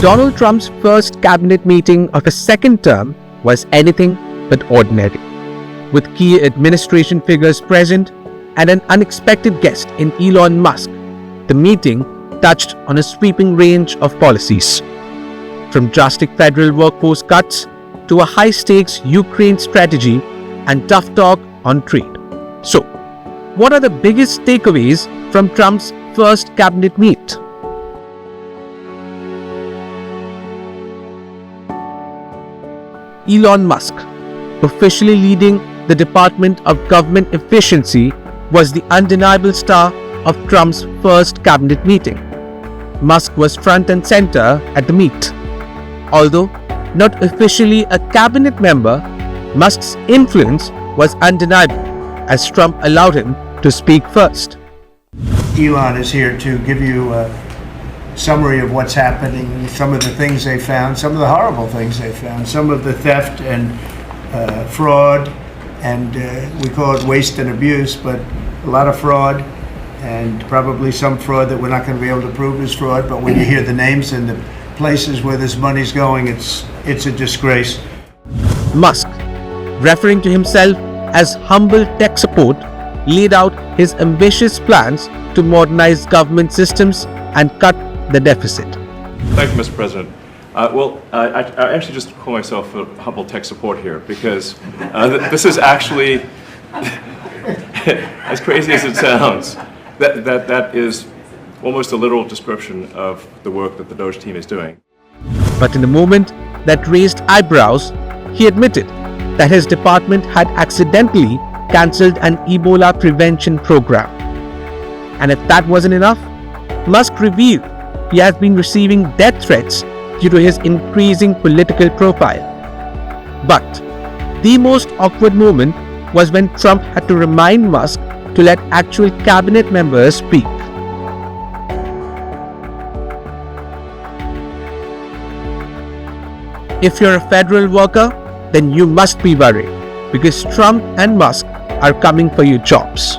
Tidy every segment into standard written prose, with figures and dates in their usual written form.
Donald Trump's first cabinet meeting of his second term was anything but ordinary. With key administration figures present and an unexpected guest in Elon Musk, the meeting touched on a sweeping range of policies, from drastic federal workforce cuts to a high-stakes Ukraine strategy and tough talk on trade. So, what are the biggest takeaways from Trump's first cabinet meet? Elon Musk, officially leading the Department of Government Efficiency, was the undeniable star of Trump's first cabinet meeting. Musk was front and center at the meet. Although not officially a cabinet member, Musk's influence was undeniable as Trump allowed him to speak first. Elon is here to give you a summary of what's happening, some of the things they found, some of the horrible things they found, some of the theft and fraud, and we call it waste and abuse, but a lot of fraud, and probably some fraud that we're not going to be able to prove is fraud, but when you hear the names and the places where this money's going, it's a disgrace. Musk, referring to himself as humble tech support, laid out his ambitious plans to modernize government systems and cut the deficit. Thank you, Mr. President. I actually just call myself a humble tech support here because this is actually, as crazy as it sounds, that is almost a literal description of the work that the Doge team is doing. But in a moment that raised eyebrows, he admitted that his department had accidentally cancelled an Ebola prevention program. And if that wasn't enough, Musk revealed he has been receiving death threats due to his increasing political profile. But the most awkward moment was when Trump had to remind Musk to let actual cabinet members speak. If you're a federal worker, then you must be worried because Trump and Musk are coming for your jobs.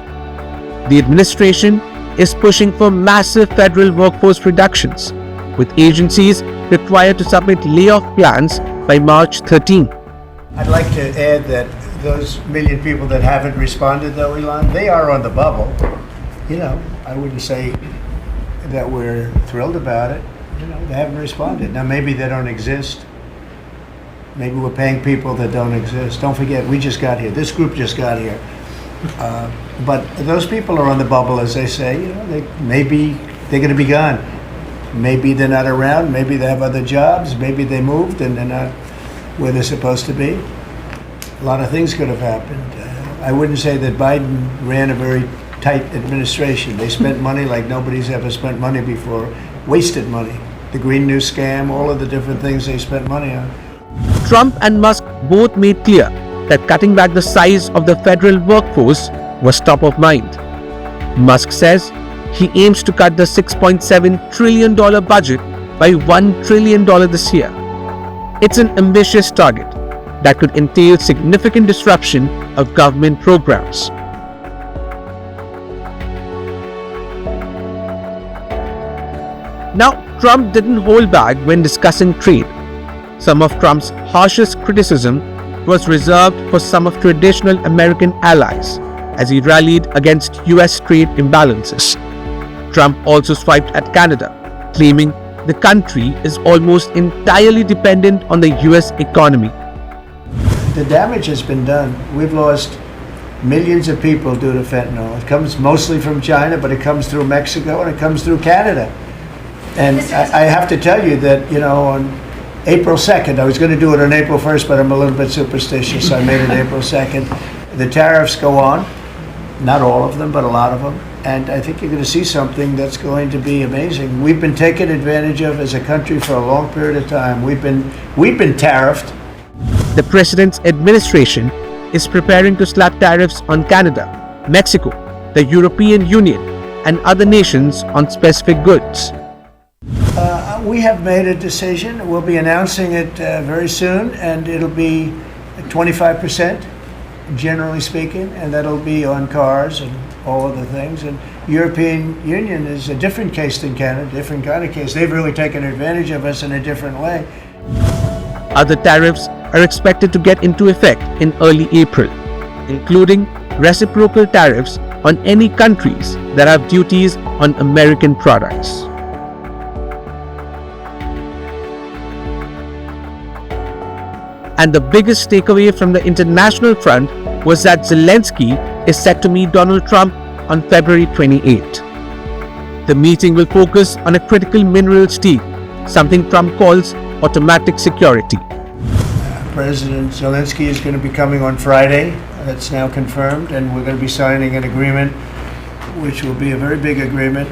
The administration is pushing for massive federal workforce reductions, with agencies required to submit layoff plans by March 13. I'd like to add that those million people that haven't responded, though, Elon, they are on the bubble. You know, I wouldn't say that we're thrilled about it. You know, they haven't responded. Now, maybe they don't exist. Maybe we're paying people that don't exist. Don't forget, we just got here. This group just got here. But those people are on the bubble, as they say. You know, maybe they're going to be gone. Maybe they're not around. Maybe they have other jobs. Maybe they moved and they're not where they're supposed to be. A lot of things could have happened. I wouldn't say that Biden ran a very tight administration. They spent money like nobody's ever spent money before. Wasted money. The Green New scam, all of the different things they spent money on. Trump and Musk both made clear that cutting back the size of the federal workforce was top of mind. Musk says he aims to cut the $6.7 trillion budget by $1 trillion this year. It's an ambitious target that could entail significant disruption of government programs. Now, Trump didn't hold back when discussing trade. Some of Trump's harshest criticism was reserved for some of traditional American allies as he rallied against US trade imbalances. Trump also swiped at Canada, claiming the country is almost entirely dependent on the US economy. The damage has been done. We've lost millions of people due to fentanyl. It comes mostly from China, but it comes through Mexico and it comes through Canada. And I have to tell you that, you know, on April 2nd, I was going to do it on April 1st, but I'm a little bit superstitious, so I made it April 2nd. The tariffs go on, not all of them, but a lot of them. And I think you're going to see something that's going to be amazing. We've been taken advantage of as a country for a long period of time. We've been tariffed. The president's administration is preparing to slap tariffs on Canada, Mexico, the European Union, and other nations on specific goods. We have made a decision. We'll be announcing it very soon, and it'll be 25%, generally speaking, and that'll be on cars and all of the things. And European Union is a different case than Canada, different kind of case. They've really taken advantage of us in a different way. Other tariffs are expected to get into effect in early April, including reciprocal tariffs on any countries that have duties on American products. And the biggest takeaway from the international front was that Zelensky is set to meet Donald Trump on February 28. The meeting will focus on a critical minerals deal, something Trump calls automatic security. President Zelensky is going to be coming on Friday. That's now confirmed, and we're going to be signing an agreement, which will be a very big agreement.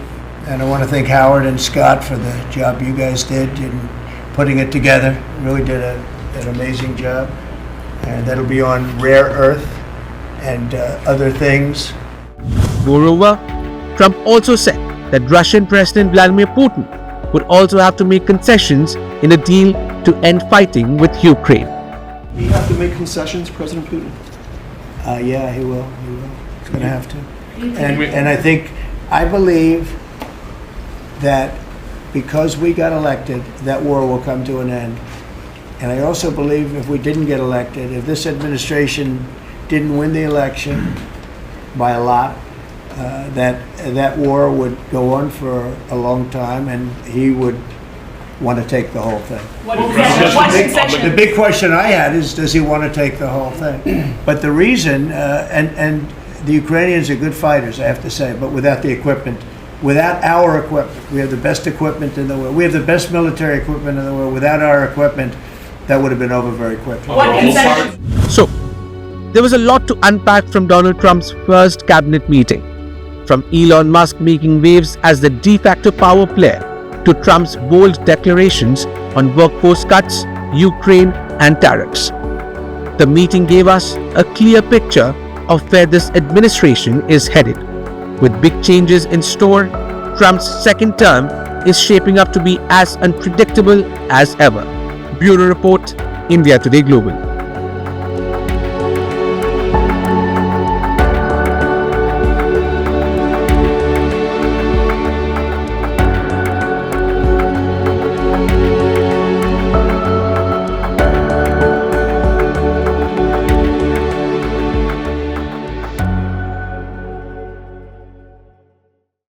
And I want to thank Howard and Scott for the job you guys did in putting it together. Really did an amazing job. And that'll be on rare earth and other things. Moreover, Trump also said that Russian President Vladimir Putin would also have to make concessions in a deal to end fighting with Ukraine. Do you have to make concessions, President Putin? Yeah, he will. He's going to have to. And I believe that because we got elected, that war will come to an end. And I also believe if we didn't get elected, if this administration didn't win the election by a lot, that war would go on for a long time, and he would want to take the whole thing. The big question I had is, does he want to take the whole thing? But the reason, and the Ukrainians are good fighters, I have to say, but without the equipment, without our equipment, we have the best equipment in the world. We have the best military equipment in the world. Without our equipment, that would have been over very quickly. So, there was a lot to unpack from Donald Trump's first cabinet meeting. From Elon Musk making waves as the de facto power player, to Trump's bold declarations on workforce cuts, Ukraine, and tariffs. The meeting gave us a clear picture of where this administration is headed. With big changes in store, Trump's second term is shaping up to be as unpredictable as ever. Bureau Report, India Today Global.